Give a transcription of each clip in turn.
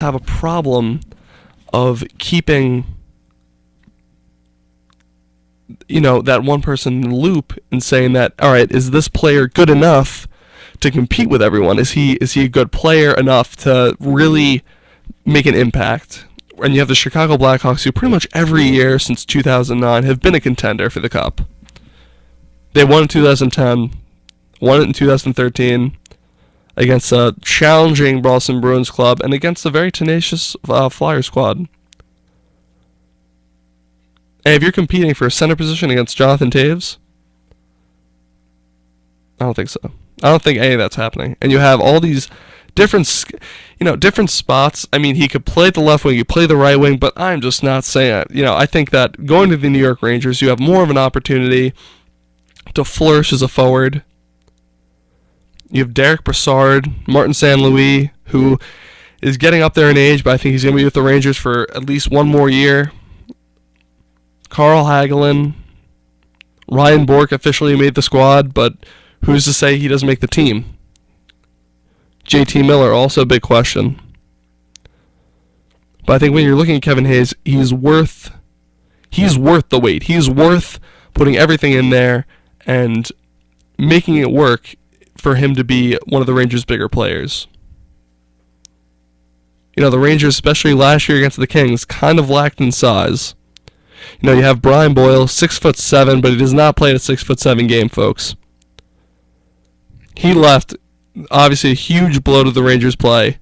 have a problem of keeping, that one person in the loop and saying that, all right, is this player good enough to compete with everyone? Is he a good player enough to really make an impact? And you have the Chicago Blackhawks, who pretty much every year since 2009 have been a contender for the Cup. They won in 2010, won it in 2013 against a challenging Boston Bruins club and against a very tenacious Flyer squad. And if you're competing for a center position against Jonathan Toews, I don't think so. I don't think any of that's happening. And you have all these different spots. I mean, he could play the left wing, he could play the right wing, but I'm just not saying it. I think that going to the New York Rangers, you have more of an opportunity to flourish as a forward. You have Derek Brassard, Martin St. Louis, who is getting up there in age, but I think he's going to be with the Rangers for at least one more year. Carl Hagelin, Ryan Bourque officially made the squad, but who's to say he doesn't make the team? JT Miller, also a big question. But I think when you're looking at Kevin Hayes, he's worth the wait. He's worth putting everything in there and making it work for him to be one of the Rangers' bigger players. The Rangers, especially last year against the Kings, kind of lacked in size. You have Brian Boyle, 6'7", but he does not play at a 6'7" game, folks. He left, obviously a huge blow to the Rangers' play,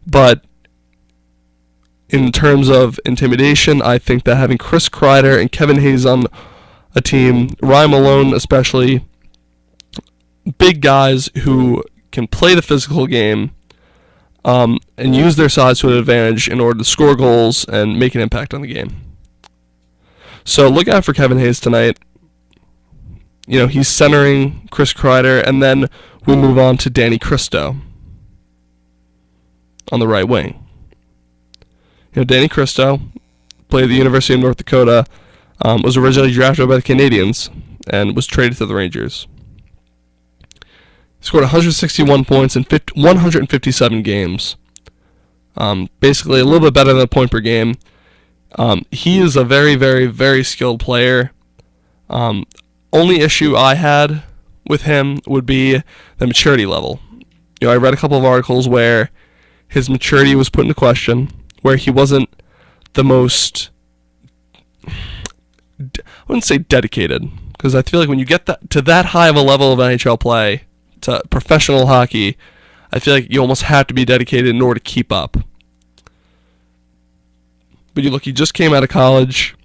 but in terms of intimidation, I think that having Chris Kreider and Kevin Hayes on a team, Ryan Malone especially, big guys who can play the physical game and use their size to an advantage in order to score goals and make an impact on the game. So look out for Kevin Hayes tonight. He's centering Chris Kreider, and then we'll move on to Danny Cristo on the right wing. Danny Cristo played at the University of North Dakota, was originally drafted by the Canadiens, and was traded to the Rangers. He scored 161 points in 157 games. Basically a little bit better than a point per game. He is a very, very, very skilled player. Only issue I had with him would be the maturity level. I read a couple of articles where his maturity was put into question, where he wasn't the most, I wouldn't say dedicated, because I feel like when you get to that high of a level of NHL play, to professional hockey, I feel like you almost have to be dedicated in order to keep up. But you look, he just came out of college,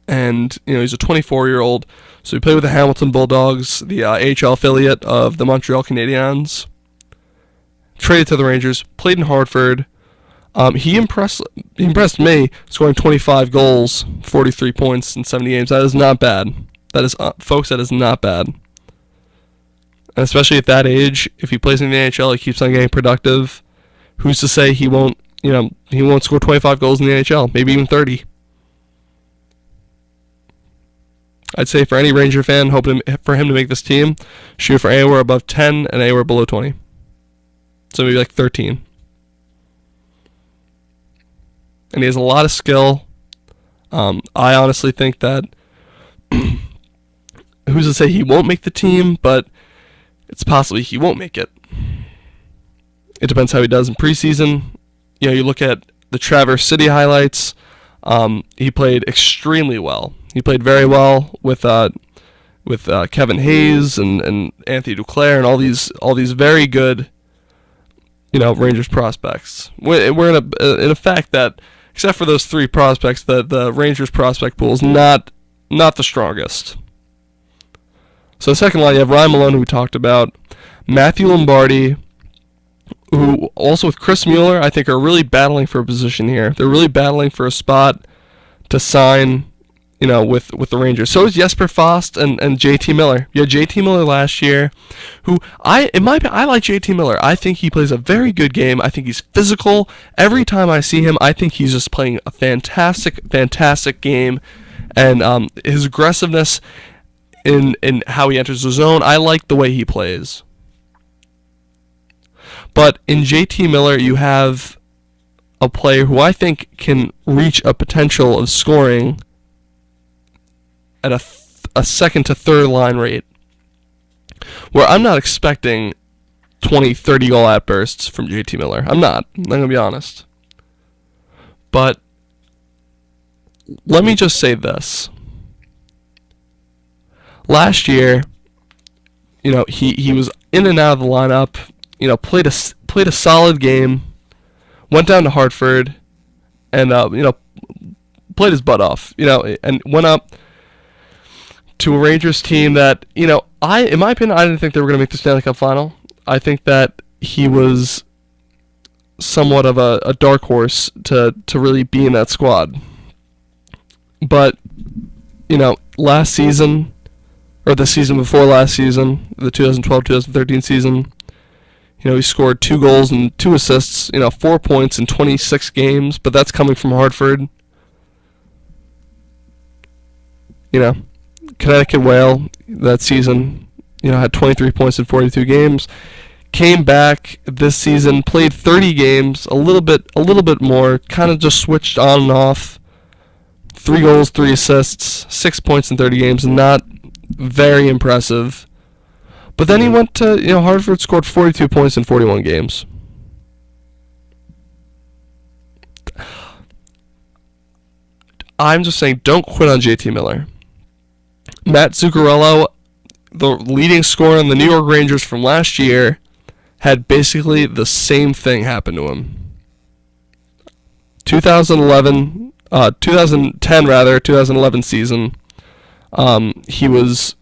and he's a 24-year-old, so he played with the Hamilton Bulldogs, the AHL affiliate of the Montreal Canadiens. Traded to the Rangers, played in Hartford. He impressed me, scoring 25 goals, 43 points in 70 games. That is not bad. That is, folks, that is not bad. And especially at that age, if he plays in the NHL, he keeps on getting productive. Who's to say he won't score 25 goals in the NHL, maybe even 30. I'd say for any Ranger fan hoping for him to make this team, shoot for anywhere above 10 and anywhere below 20. So maybe like 13. And he has a lot of skill. I honestly think that who's to say he won't make the team, but it's possibly he won't make it. It depends how he does in preseason. You look at the Traverse City highlights. He played extremely well. He played very well with Kevin Hayes and Anthony Duclair and all these very good, Rangers prospects. We're in a fact that, except for those three prospects, the Rangers prospect pool is not the strongest. So the second line, you have Ryan Malone, who we talked about, Matthew Lombardi, who also with Chris Mueller, I think are really battling for a position here. They're really battling for a spot to sign, with the Rangers. So is Jesper Fast and JT Miller. You had JT Miller last year, who I like JT Miller. I think he plays a very good game. I think he's physical. Every time I see him, I think he's just playing a fantastic, fantastic game. And his aggressiveness in how he enters the zone, I like the way he plays. But in JT Miller, you have a player who I think can reach a potential of scoring at a second to third line rate, where I'm not expecting 20, 30 goal outbursts from JT Miller. I'm going to be honest. But let me just say this. Last year, he was in and out of the lineup, played a solid game, went down to Hartford, and played his butt off, and went up to a Rangers team that, in my opinion, I didn't think they were going to make the Stanley Cup final. I think that he was somewhat of a dark horse to really be in that squad. But, last season, or the season before last season, the 2012-2013 season, he scored 2 goals and 2 assists, 4 points in 26 games, but that's coming from Hartford. Connecticut Whale that season, had 23 points in 42 games. Came back this season, played 30 games, a little bit more, kind of just switched on and off. 3 goals, 3 assists, 6 points in 30 games, not very impressive. But then he went to, Hartford, scored 42 points in 41 games. I'm just saying, don't quit on JT Miller. Matt Zuccarello, the leading scorer on the New York Rangers from last year, had basically the same thing happen to him. 2010 season, he was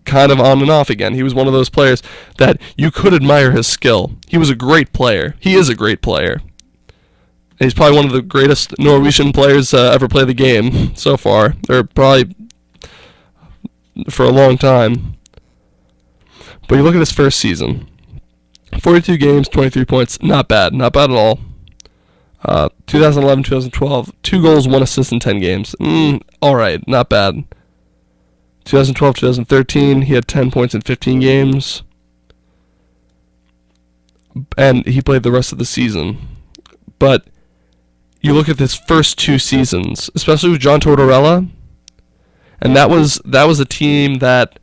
kind of on and off again. He was one of those players that you could admire his skill. He was a great player. He is a great player. And he's probably one of the greatest Norwegian players ever play the game so far, or probably for a long time. But you look at his first season. 42 games, 23 points, not bad at all. 2011-2012, 2 goals, 1 assist in 10 games. Alright, not bad. 2012-2013, he had 10 points in 15 games. And he played the rest of the season. But you look at his first 2 seasons, especially with John Tortorella, and that was a team that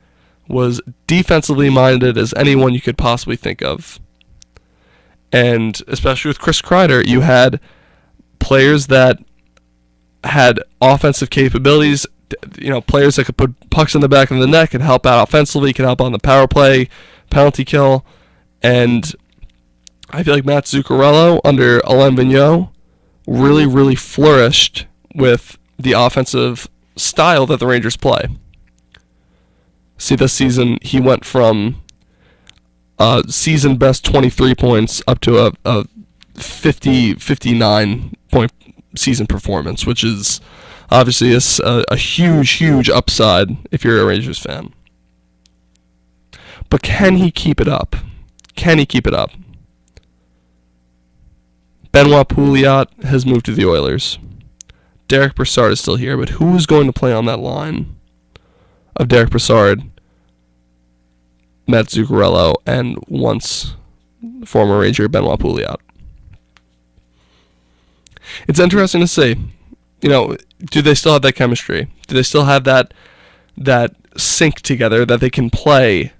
was defensively minded as anyone you could possibly think of. And especially with Chris Kreider, you had players that had offensive capabilities, players that could put pucks in the back of the net, could help out offensively, could help on the power play, penalty kill. And I feel like Matt Zuccarello under Alain Vigneault really, really flourished with the offensive style that the Rangers play. See, this season, he went from season best 23 points up to a 59 point season performance, which is obviously a huge upside if you're a Rangers fan. But can he keep it up? Benoit Pouliot has moved to the Oilers. Derek Brassard is still here, but who's going to play on that line of Derek Brassard, Matt Zuccarello, and once former Ranger Benoit Pouliot? It's interesting to see. Do they still have that chemistry? Do they still have that sync together that they can play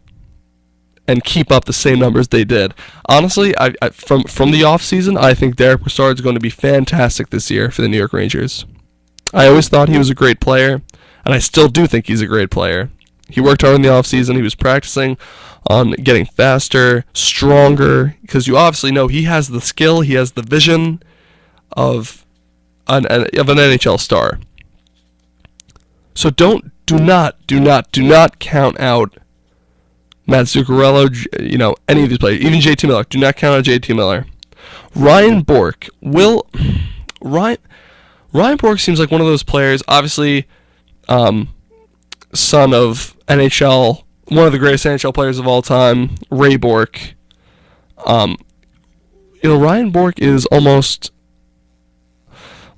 and keep up the same numbers they did? Honestly, I from the offseason, I think Derek Brassard is going to be fantastic this year for the New York Rangers. I always thought he was a great player, and I still do think he's a great player. He worked hard in the offseason. He was practicing on getting faster, stronger, because you obviously know he has the skill, he has the vision of an NHL star. So do not count out Matt Zuccarello, any of these players, even JT Miller. Do not count out JT Miller. Ryan Bourque Ryan Bourque seems like one of those players, obviously, son of NHL, one of the greatest NHL players of all time, Ray Bourque. Ryan Bourque is almost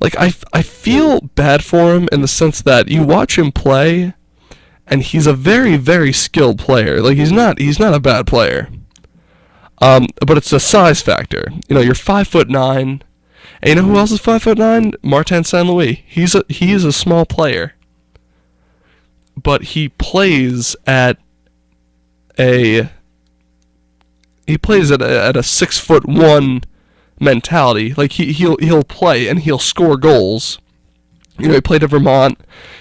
like I feel bad for him in the sense that you watch him play, and he's a very, very skilled player. Like he's not a bad player. But it's a size factor. You're 5'9", and you know who else is 5'9"? Martin St. Louis. He is a small player, but he plays at a 6'1" mentality. Like he'll play and he'll score goals. He played at Vermont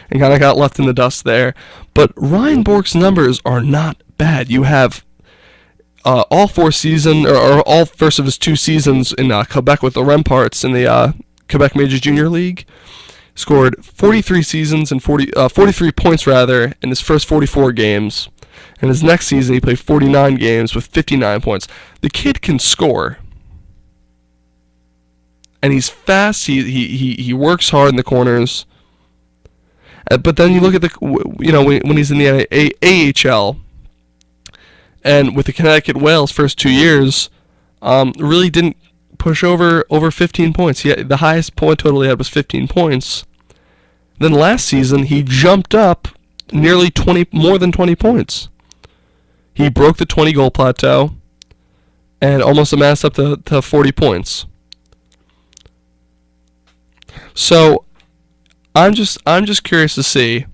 and kind of got left in the dust there. But Ryan Bourque's numbers are not bad. You have all first of his 2 seasons in Quebec with the Remparts in the Quebec Major Junior League. Scored 43 points rather in his first 44 games. And his next season he played 49 games with 59 points. The kid can score. And he's fast. He works hard in the corners. But then you look at when he's in the AHL, and with the Connecticut Whales first 2 years, really didn't push over 15 points. The highest point total he had was 15 points. Then last season he jumped up nearly more than 20 points. He broke the 20 goal plateau and almost amassed up to 40 points. So I'm just curious to see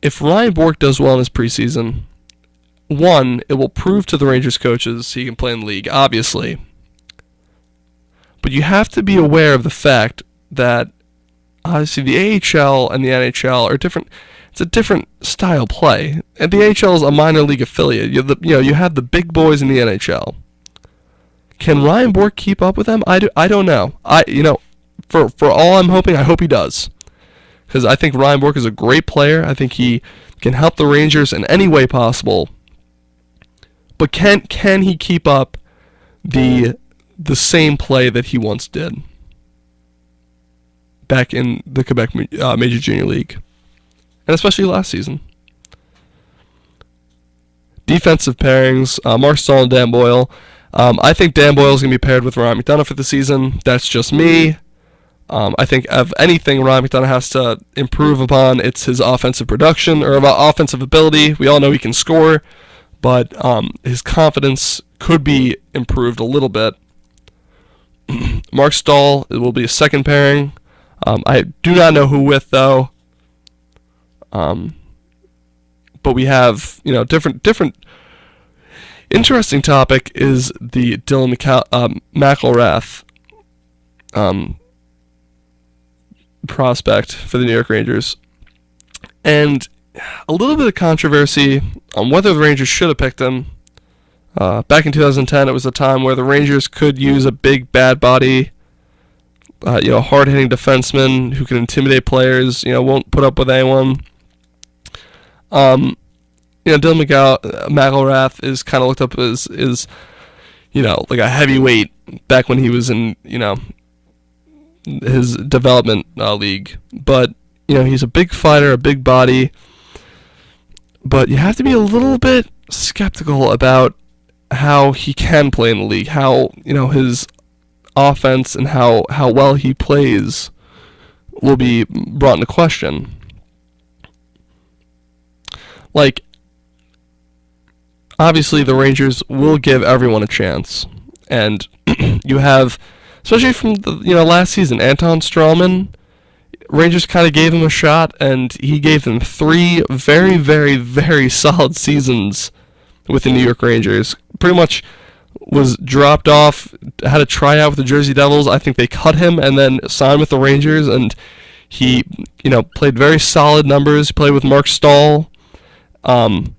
if Ryan Bourque does well in his preseason. One, it will prove to the Rangers coaches he can play in the league, obviously. But you have to be aware of the fact that obviously the AHL and the NHL are different. It's a different style play. And the AHL is a minor league affiliate. You have the big boys in the NHL. Can Ryan Bourque keep up with them? I don't know. For all I'm hoping, I hope he does. Because I think Ryan Bourque is a great player. I think he can help the Rangers in any way possible. But can he keep up the same play that he once did back in the Quebec Major Junior League? And especially last season. Defensive pairings, Mark Stahl and Dan Boyle. I think Dan Boyle is going to be paired with Ryan McDonagh for the season. That's just me. I think of anything Ryan McDonagh has to improve upon, it's his offensive production or offensive ability. We all know he can score, but his confidence could be improved a little bit. Mark Stahl will be a second pairing. I do not know who with, though. But we have, different. Interesting topic is the Dylan McElrath prospect for the New York Rangers. And a little bit of controversy on whether the Rangers should have picked him. Back in 2010, it was a time where the Rangers could use a big, bad body, hard-hitting defenseman who can intimidate players, won't put up with anyone. Dylan McElrath is kind of looked up as like a heavyweight back when he was in, his development league. But, he's a big fighter, a big body. But you have to be a little bit skeptical about how he can play in the league, how, his offense and how well he plays will be brought into question. Like, obviously the Rangers will give everyone a chance. And you have, especially from the last season, Anton Strawman, Rangers kind of gave him a shot, and he gave them 3 very, very, very solid seasons with the New York Rangers. Pretty much was dropped off, had a tryout with the Jersey Devils. I think they cut him and then signed with the Rangers, and he, played very solid numbers. He played with Mark Stahl. And,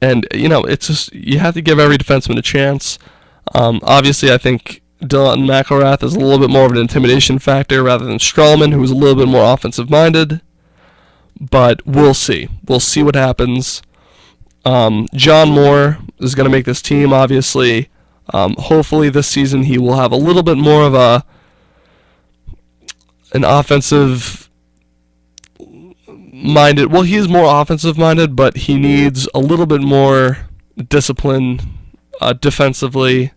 it's just, you have to give every defenseman a chance. Obviously, I think Dylan McElrath is a little bit more of an intimidation factor rather than Strawman, who is a little bit more offensive-minded. But we'll see. We'll see what happens. John Moore is going to make this team, obviously. Hopefully this season he will have a little bit more of an offensive-minded... Well, he is more offensive-minded, but he needs a little bit more discipline defensively.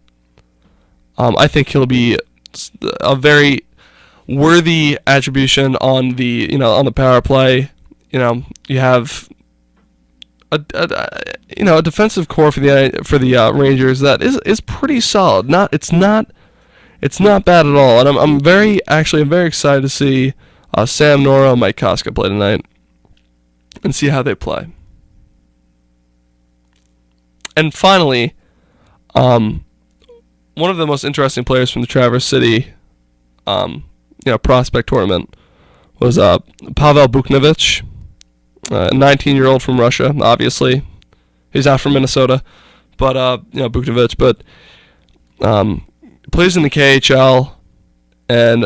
I think he'll be a very worthy attribution on the on the power play. You have a defensive core for the Rangers that is pretty solid. It's not bad at all. And I'm very excited to see Sam Nora and Mike Koska play tonight and see how they play. And finally, one of the most interesting players from the Traverse City, prospect tournament was Pavel Buchnevich, a 19-year-old from Russia. Obviously, he's not from Minnesota, but Buchnevich, but plays in the KHL and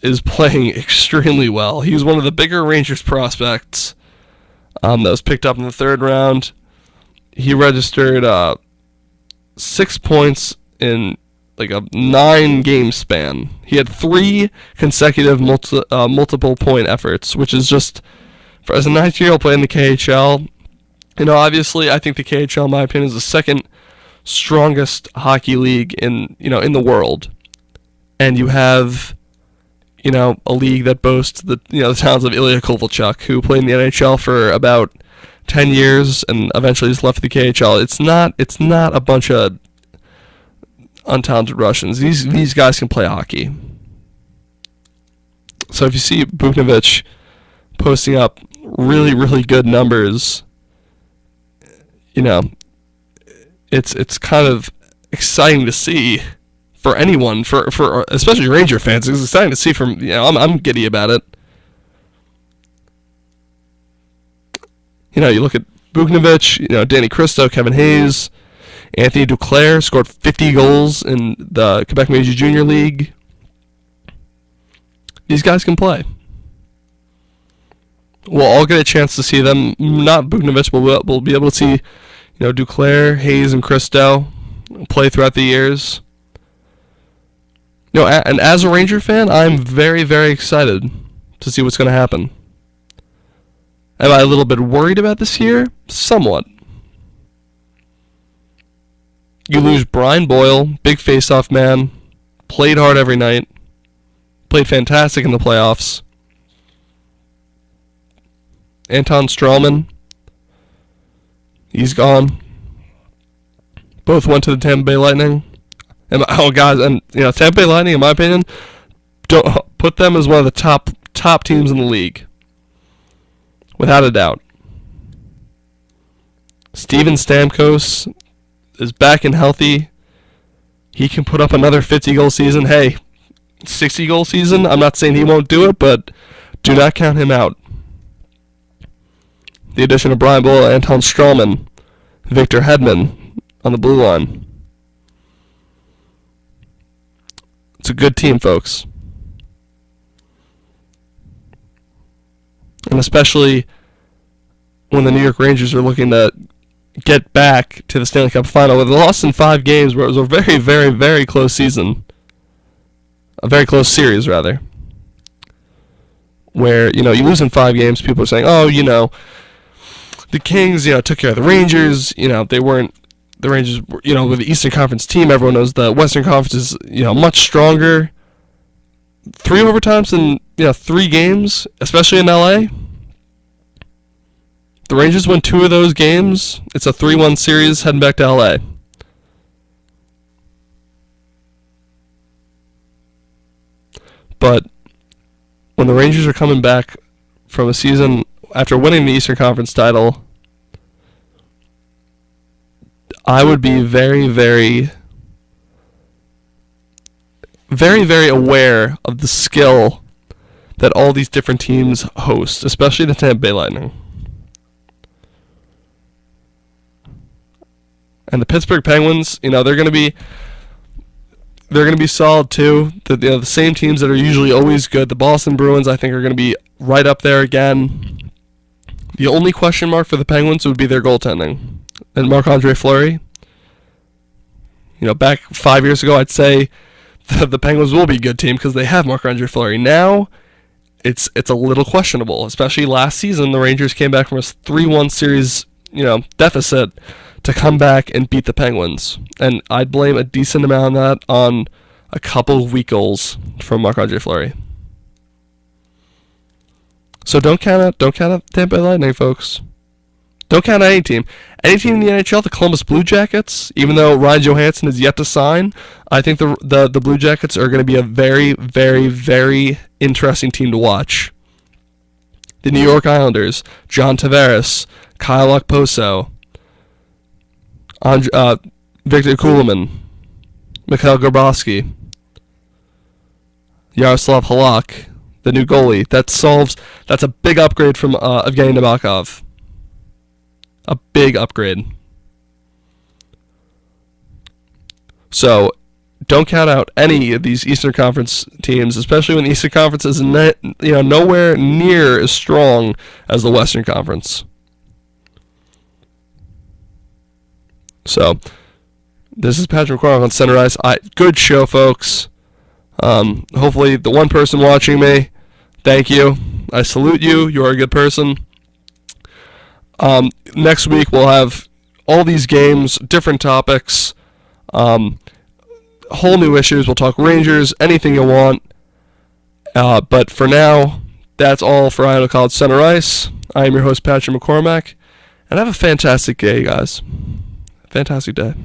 is playing extremely well. He was one of the bigger Rangers prospects that was picked up in the third round. He registered 6 points in like a 9-game span. He had 3 consecutive multiple point efforts, which is just, as a 19-year-old playing in the KHL, obviously I think the KHL, in my opinion, is the second strongest hockey league in the world. And you have, a league that boasts the talents of Ilya Kovalchuk, who played in the NHL for about 10 years and eventually just left the KHL. It's not a bunch of untalented Russians. These guys can play hockey. So if you see Buchnevich posting up really, really good numbers, it's kind of exciting to see for anyone, for especially Ranger fans. It's exciting to see from, I'm giddy about it. You look at Buchnevich, Danny Cristo, Kevin Hayes, Anthony Duclair scored 50 goals in the Quebec Major Junior League. These guys can play. We'll all get a chance to see them. Not Buchnevich, but we'll be able to see, Duclair, Hayes, and Cristo play throughout the years. And as a Ranger fan, I'm very, very excited to see what's going to happen. Am I a little bit worried about this year? Somewhat. You lose Brian Boyle, big face-off man, played hard every night, played fantastic in the playoffs. Anton Strawman, he's gone. Both went to the Tampa Bay Lightning. And Tampa Bay Lightning, in my opinion, don't put them as one of the top teams in the league, without a doubt. Steven Stamkos is back and healthy. He can put up another 50-goal season. Hey, 60-goal season. I'm not saying he won't do it, but do not count him out. The addition of Brian Boyle, Anton Strawman, Victor Hedman on the blue line. It's a good team, folks. And especially when the New York Rangers are looking to get back to the Stanley Cup Final. With a loss in 5 games, where it was a very, very, very close season. A very close series, rather. Where, you lose in 5 games, people are saying, the Kings, took care of the Rangers. They weren't, the Rangers, with the Eastern Conference team. Everyone knows the Western Conference is, much stronger. 3 overtimes in, 3 games, especially in LA. The Rangers win 2 of those games. It's a 3-1 series heading back to LA. But when the Rangers are coming back from a season after winning the Eastern Conference title, I would be very, very, very, very aware of the skill that all these different teams host, especially the Tampa Bay Lightning. And the Pittsburgh Penguins, they're going to be solid too. The same teams that are usually always good. The Boston Bruins, I think, are going to be right up there again. The only question mark for the Penguins would be their goaltending. And Marc-Andre Fleury. Back 5 years ago, I'd say the Penguins will be a good team because they have Marc-Andre Fleury. Now, it's a little questionable. Especially last season, the Rangers came back from a 3-1 series, deficit to come back and beat the Penguins. And I'd blame a decent amount of that on a couple of weak goals from Marc-Andre Fleury. So don't count out Tampa Bay Lightning, folks. Don't count any team. Any team in the NHL, the Columbus Blue Jackets, even though Ryan Johansson is yet to sign, I think the Blue Jackets are going to be a very, very, very interesting team to watch. The New York Islanders, John Tavares, Kyle Okposo, Victor Kulemin, Mikhail Grabowski, Yaroslav Halak, the new goalie. That's a big upgrade from Evgeny Nabokov. A big upgrade. So, don't count out any of these Eastern Conference teams, especially when the Eastern Conference is nowhere near as strong as the Western Conference. So, this is Patrick McCormack on Center Ice. Good show, folks. Hopefully, the one person watching me, thank you. I salute you. You are a good person. Next week, we'll have all these games, different topics, whole new issues. We'll talk Rangers, anything you want. But for now, that's all for Idaho College Center Ice. I am your host, Patrick McCormack, and have a fantastic day, guys. Fantastic day.